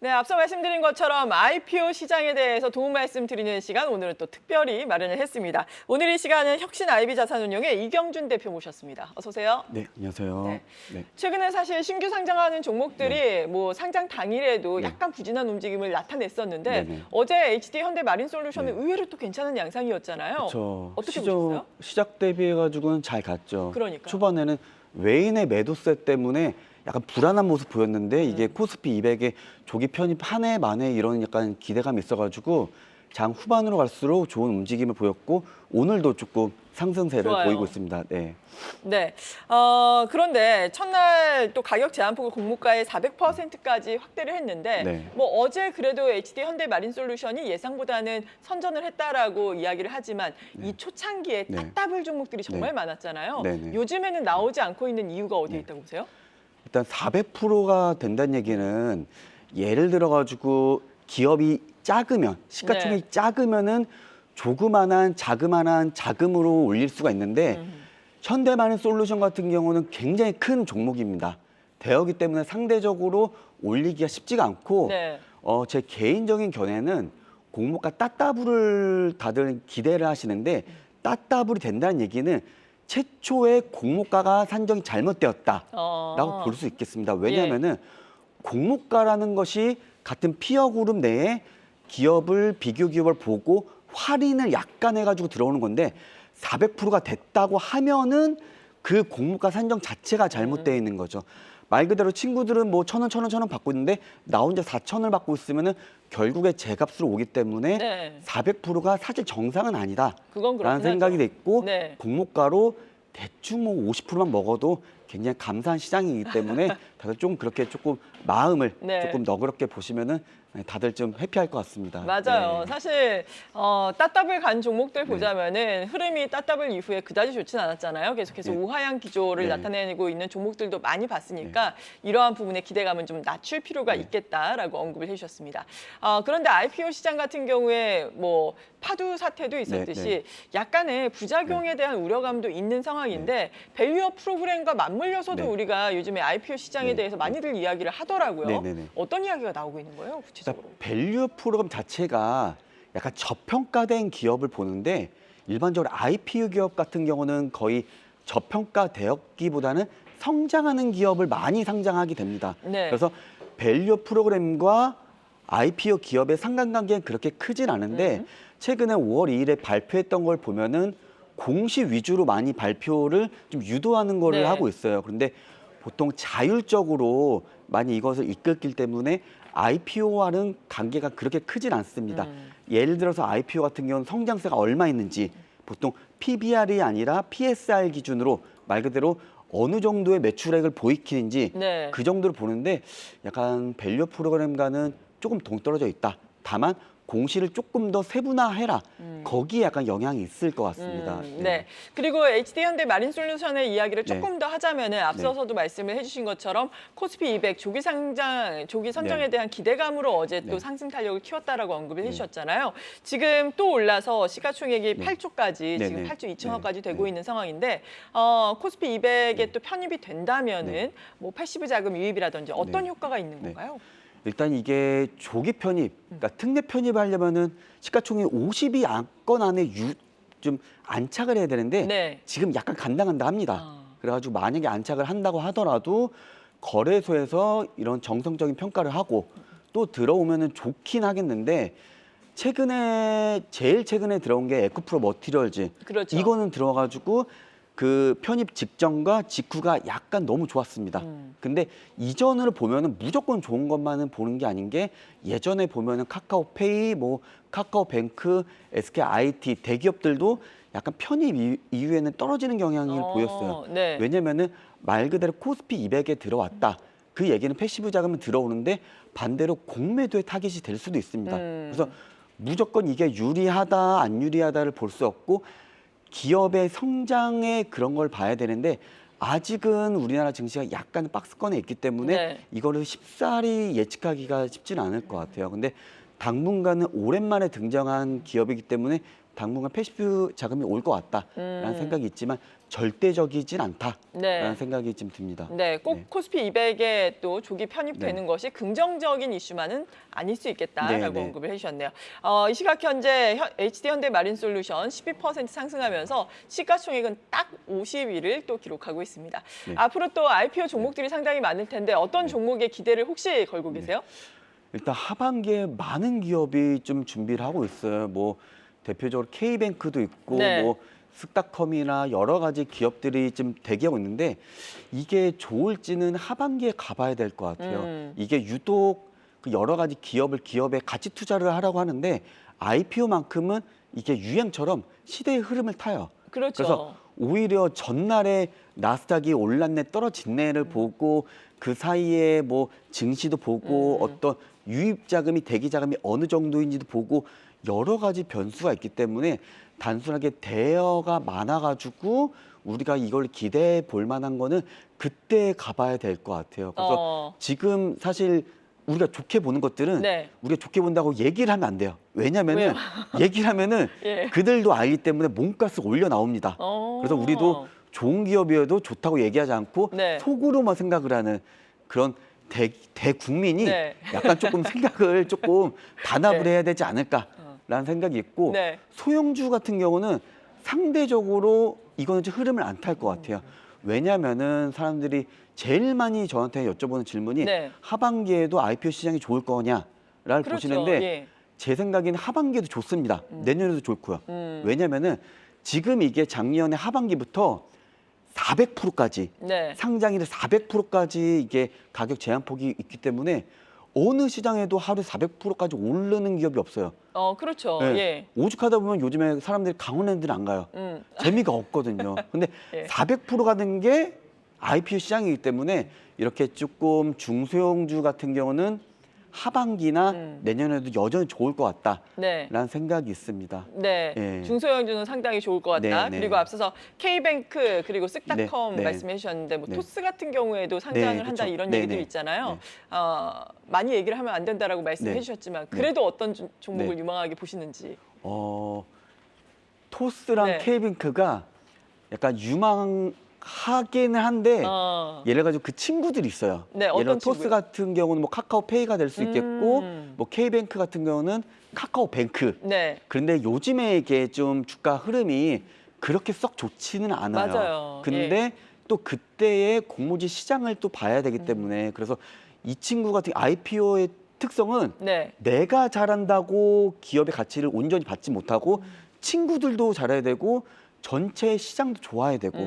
네, 앞서 말씀드린 것처럼 IPO 시장에 대해서 도움 말씀드리는 시간 오늘은 또 특별히 마련을 했습니다. 오늘 이 시간은 혁신 IB 자산운용의 이경준 대표 모셨습니다. 어서 오세요. 네, 안녕하세요. 네. 네. 최근에 사실 신규 상장하는 종목들이 뭐 상장 당일에도 약간 부진한 움직임을 나타냈었는데 네네. 어제 HD 현대마린솔루션은 의외로 또 괜찮은 양상이었잖아요. 그렇죠. 어떻게 보셨어요? 시작 대비해가지고는 잘 갔죠. 그러니까요. 초반에는 외인의 매도세 때문에 약간 불안한 모습 보였는데 이게 코스피 200의 조기 편입 한 해 만에 이런 약간 기대감이 있어가지고 장 후반으로 갈수록 좋은 움직임을 보였고 오늘도 조금 상승세를 좋아요. 보이고 있습니다. 네. 네. 그런데 첫날 또 가격 제한폭을 공모가의 400%까지 확대를 했는데 네. 뭐 어제 그래도 HD 현대마린솔루션이 예상보다는 선전을 했다라고 이야기를 하지만 이 초창기에 네. 따따블 종목들이 정말 네. 많았잖아요. 네네. 요즘에는 나오지 않고 있는 이유가 어디에 있다고 보세요? 일단 400%가 된다는 얘기는 예를 들어가지고 기업이 작으면 시가총액이 작으면은 조그만한 자그만한 자금으로 올릴 수가 있는데 현대마린솔루션 같은 경우는 굉장히 큰 종목입니다. 대여기 때문에 상대적으로 올리기가 쉽지가 않고 네. 제 개인적인 견해는 공모가 따따블을 다들 기대를 하시는데 따따블이 된다는 얘기는 최초의 공모가가 산정이 잘못되었다라고 볼 수 있겠습니다. 왜냐하면은 공모가라는 것이 같은 피어 그룹 내에 기업을 비교 기업을 보고 할인을 약간 해가지고 들어오는 건데 400%가 됐다고 하면은 그 공모가 산정 자체가 잘못되어 있는 거죠. 말 그대로 친구들은 뭐 1,000원, 1,000원, 1,000원 받고 있는데 나 혼자 4,000원을 받고 있으면은 결국에 제 값으로 오기 때문에 네. 400%가 사실 정상은 아니다. 그건 그렇긴 라는 생각이 하죠. 됐고 네. 공모가로 대충 뭐 50%만 먹어도 굉장히 감사한 시장이기 때문에 다들 좀 그렇게 조금 마음을 네. 조금 너그럽게 보시면은 다들 좀 해피할 것 같습니다. 맞아요. 네. 사실 따따블 간 종목들 보자면은 흐름이 따따블 이후에 그다지 좋진 않았잖아요. 계속해서 네. 우하향 기조를 네. 나타내고 있는 종목들도 많이 봤으니까 이러한 부분의 기대감은 좀 낮출 필요가 있겠다라고 언급을 해주셨습니다. 그런데 IPO 시장 같은 경우에 뭐 파두 사태도 있었듯이 약간의 부작용에 대한 우려감도 있는 상황인데 밸류업 프로그램과 맞물려서도 우리가 요즘에 IPO 시장에 대해서 많이들 이야기를 하더라고요. 네네네. 어떤 이야기가 나오고 있는 거예요, 일단 구체적으로? 밸류 프로그램 자체가 약간 저평가된 기업을 보는데 일반적으로 IPO 기업 같은 경우는 거의 저평가되었기보다는 성장하는 기업을 많이 상장하게 됩니다. 네. 그래서 밸류 프로그램과 IPO 기업의 상관관계는 그렇게 크진 않은데 최근에 5월 2일에 발표했던 걸 보면은 공시 위주로 많이 발표를 좀 유도하는 거를 네. 하고 있어요. 그런데 보통 자율적으로 많이 이것을 이끌기 때문에 IPO와는 관계가 그렇게 크진 않습니다. 예를 들어서 IPO 같은 경우는 성장세가 얼마 있는지 보통 PBR이 아니라 PSR 기준으로 말 그대로 어느 정도의 매출액을 보이키는지 네. 그 정도로 보는데 약간 밸류 프로그램과는 조금 동떨어져 있다. 다만 공시를 조금 더 세분화해라. 거기에 약간 영향이 있을 것 같습니다. 네. 그리고 HD 현대 마린솔루션의 이야기를 조금 더 하자면은 앞서서도 말씀을 해주신 것처럼 코스피 200 조기 상장, 조기 선정에 대한 기대감으로 어제 또 상승 탄력을 키웠다라고 언급을 해주셨잖아요. 지금 또 올라서 시가총액이 8조까지 지금 8조 2천억까지 되고 있는 상황인데 코스피 200에 또 편입이 된다면은 뭐 패시브 자금 유입이라든지 어떤 효과가 있는 건가요? 일단 이게 조기 편입, 그러니까 특례 편입하려면은 시가총액 50이 안건 안에 좀 안착을 해야 되는데 지금 약간 간당간다 합니다. 그래가지고 만약에 안착을 한다고 하더라도 거래소에서 이런 정성적인 평가를 하고 또 들어오면은 좋긴 하겠는데 제일 최근에 들어온 게 에코프로 머티리얼즈. 그렇죠. 이거는 들어와가지고 그 편입 직전과 직후가 약간 너무 좋았습니다. 근데 이전으로 보면은 무조건 좋은 것만은 보는 게 아닌 게 예전에 보면은 카카오페이, 뭐 카카오뱅크, SKIT 대기업들도 약간 편입 이후에는 떨어지는 경향을 보였어요. 네. 왜냐면은 말 그대로 코스피 200에 들어왔다. 그 얘기는 패시브 자금이 들어오는데 반대로 공매도의 타깃이 될 수도 있습니다. 그래서 무조건 이게 유리하다, 안 유리하다를 볼 수 없고 기업의 성장에 그런 걸 봐야 되는데 아직은 우리나라 증시가 약간 박스권에 있기 때문에 이거를 쉽사리 예측하기가 쉽지는 않을 것 같아요. 근데 당분간은 오랜만에 등장한 기업이기 때문에 당분간 패시브 자금이 올 것 같다라는 생각이 있지만 절대적이진 않다라는 네. 생각이 좀 듭니다. 네, 꼭 네. 코스피 200에 또 조기 편입되는 네. 것이 긍정적인 이슈만은 아닐 수 있겠다라고 네, 네. 언급을 해주셨네요. 이 시각 현재 HD현대 마린솔루션 12% 상승하면서 시가총액은 딱 50위를 또 기록하고 있습니다. 네. 앞으로 또 IPO 종목들이 상당히 많을 텐데 어떤 종목에 기대를 혹시 걸고 계세요? 일단 하반기에 많은 기업이 좀 준비를 하고 있어요. 뭐 대표적으로 K뱅크도 있고 네. 뭐 스타컴이나 여러 가지 기업들이 좀 대기하고 있는데 이게 좋을지는 하반기에 가봐야 될 것 같아요. 이게 유독 그 여러 가지 기업에 가치 투자를 하라고 하는데 IPO만큼은 이게 유행처럼 시대의 흐름을 타요. 그렇죠. 그래서 오히려 전날에 나스닥이 올랐네 떨어졌네를 보고 그 사이에 뭐 증시도 보고 어떤 유입 자금이 대기 자금이 어느 정도인지도 보고 여러 가지 변수가 있기 때문에 단순하게 대여가 많아가지고 우리가 이걸 기대해 볼 만한 거는 그때 가봐야 될 것 같아요. 그래서 지금 사실 우리가 좋게 보는 것들은 네. 우리가 좋게 본다고 얘기를 하면 안 돼요. 왜냐면은 얘기를 하면은 예. 그들도 알기 때문에 몸값을 올려 나옵니다. 그래서 우리도 좋은 기업이어도 좋다고 얘기하지 않고 네. 속으로만 생각을 하는 그런 대국민이 네. 약간 조금 생각을 조금 단합을 네. 해야 되지 않을까라는 생각이 있고 네. 소형주 같은 경우는 상대적으로 이거는 좀 흐름을 안 탈 것 같아요. 왜냐면은 사람들이 제일 많이 저한테 여쭤보는 질문이 네. 하반기에도 IPO 시장이 좋을 거냐를 그렇죠. 보시는데 예. 제 생각에는 하반기에도 좋습니다. 내년에도 좋고요. 왜냐면은 지금 이게 작년에 하반기부터 400%까지 네. 상장일에 400%까지 이게 가격 제한폭이 있기 때문에 어느 시장에도 하루에 400%까지 오르는 기업이 없어요. 그렇죠. 네. 예. 오죽하다 보면 요즘에 사람들이 강원랜드를 안 가요. 재미가 없거든요. 근데 예. 400% 가는 게 IPO 시장이기 때문에 이렇게 조금 중소형주 같은 경우는 하반기나 내년에도 여전히 좋을 것 같다라는 네. 생각이 있습니다. 네, 예. 중소형주는 상당히 좋을 것 같다. 네, 네. 그리고 앞서서 K뱅크 그리고 쓱닷컴 네, 네. 말씀해 주셨는데 뭐 네. 토스 같은 경우에도 상장을 네, 한다 그렇죠. 이런 네, 얘기들 네. 있잖아요. 네. 많이 얘기를 하면 안 된다라고 말씀해 네. 주셨지만 그래도 어떤 종목을 네. 유망하게 보시는지. 토스랑 네. K뱅크가 약간 유망하기는 한데 예를 가지고 그 친구들이 있어요. 네, 예를 어떤 들어 토스 친구요? 같은 경우는 뭐 카카오페이가 될 수 있겠고 뭐 K뱅크 같은 경우는 카카오뱅크. 네, 그런데 요즘에 이게 좀 주가 흐름이 그렇게 썩 좋지는 않아요. 맞아요. 근데 예. 또 그때의 공모지 시장을 또 봐야 되기 때문에 그래서 이 친구 같은 IPO의 특성은 네, 내가 잘한다고 기업의 가치를 온전히 받지 못하고 친구들도 잘해야 되고 전체 시장도 좋아야 되고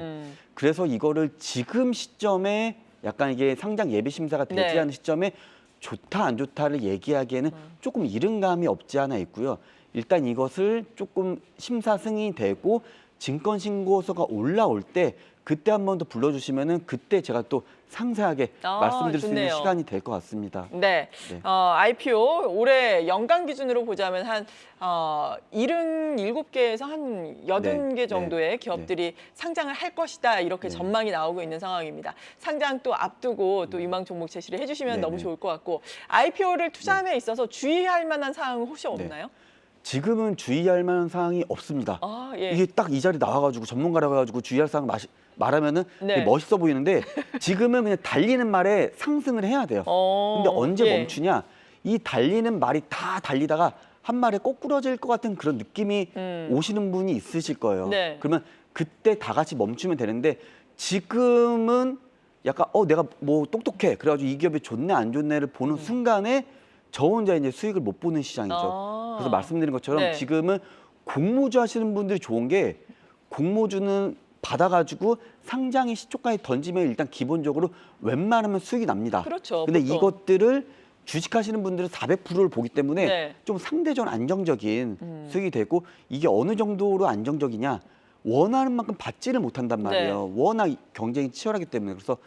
그래서 이거를 지금 시점에 약간 이게 상장 예비 심사가 되지 네. 않은 시점에 좋다 안 좋다를 얘기하기에는 조금 이른 감이 없지 않아 있고요. 일단 이것을 조금 심사 승인이 되고 증권 신고서가 올라올 때 그때 한 번 더 불러주시면은 그때 제가 또 상세하게 말씀드릴 수 있는 좋네요. 시간이 될 것 같습니다. 네. 네. IPO 올해 연간 기준으로 보자면 한 77개에서 한 80개 네, 정도의 네, 기업들이 상장을 할 것이다 이렇게 네. 전망이 나오고 있는 상황입니다. 상장 또 앞두고 또 유망 종목 제시를 해주시면 네, 너무 네. 좋을 것 같고 IPO를 투자함에 있어서 주의할 만한 사항은 혹시 없나요? 지금은 주의할 만한 사항이 없습니다. 예. 이게 딱 이 자리 나와가지고 전문가라고 해가지고 주의할 사항 말하면은 네. 되게 멋있어 보이는데 지금은 그냥 달리는 말에 상승을 해야 돼요. 근데 언제 예. 멈추냐? 이 달리는 말이 다 달리다가 한 말에 꼬꾸러질 것 같은 그런 느낌이 오시는 분이 있으실 거예요. 네. 그러면 그때 다 같이 멈추면 되는데 지금은 약간 내가 뭐 똑똑해 그래가지고 이 기업이 좋네 안 좋네를 보는 순간에 저 혼자 이제 수익을 못 보는 시장이죠. 그래서 말씀드린 것처럼 네. 지금은 공모주 하시는 분들이 좋은 게 공모주는 받아가지고 상장의 시초가에 던지면 일단 기본적으로 웬만하면 수익이 납니다. 그렇죠, 근데 보통. 이것들을 주식하시는 분들은 400%를 보기 때문에 네. 좀 상대적으로 안정적인 수익이 되고 이게 어느 정도로 안정적이냐 원하는 만큼 받지를 못한단 말이에요. 워낙 경쟁이 치열하기 때문에 그래서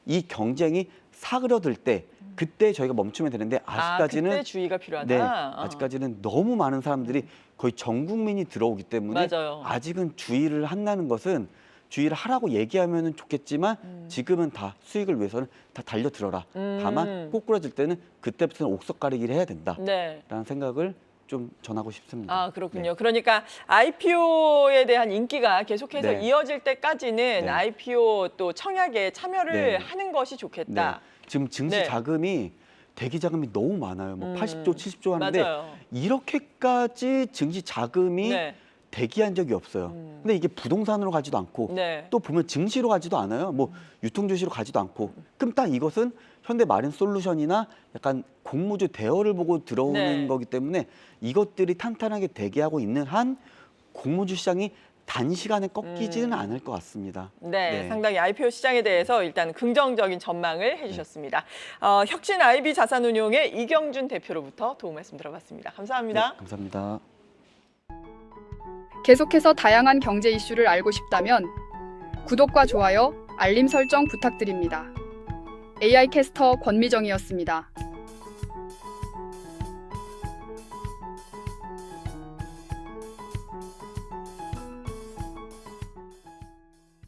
이 경쟁이 사그러들 때 그때 저희가 멈추면 되는데 아직까지는 그때 주의가 필요하다. 네, 아직까지는 너무 많은 사람들이 거의 전 국민이 들어오기 때문에 맞아요. 아직은 주의를 한다는 것은 주의를 하라고 얘기하면 좋겠지만 지금은 다 수익을 위해서는 다 달려들어라. 다만 꼬꾸라질 때는 그때부터는 옥석 가리기를 해야 된다라는 네. 생각을 좀 전하고 싶습니다. 아, 그렇군요. 네. 그러니까 IPO에 대한 인기가 계속해서 네. 이어질 때까지는 네. IPO 또 청약에 참여를 네. 하는 것이 좋겠다. 네. 지금 증시 네. 자금이 대기 자금이 너무 많아요. 뭐 80조, 70조 하는데 맞아요. 이렇게까지 증시 자금이 네. 대기한 적이 없어요. 근데 이게 부동산으로 가지도 않고 네. 또 보면 증시로 가지도 않아요. 뭐 유통주시로 가지도 않고. 그럼 딱 이것은 현대마린솔루션이나 약간 공모주 대여를 보고 들어오는 네. 거기 때문에 이것들이 탄탄하게 대기하고 있는 한 공모주 시장이 단시간에 꺾이지는 않을 것 같습니다. 네, 상당히 IPO 시장에 대해서 일단 긍정적인 전망을 해주셨습니다. 혁신 IB 자산운용의 이경준 대표로부터 도움 말씀 들어봤습니다. 감사합니다. 네, 감사합니다. 계속해서 다양한 경제 이슈를 알고 싶다면 구독과 좋아요, 알림 설정 부탁드립니다. AI 캐스터 권미정이었습니다.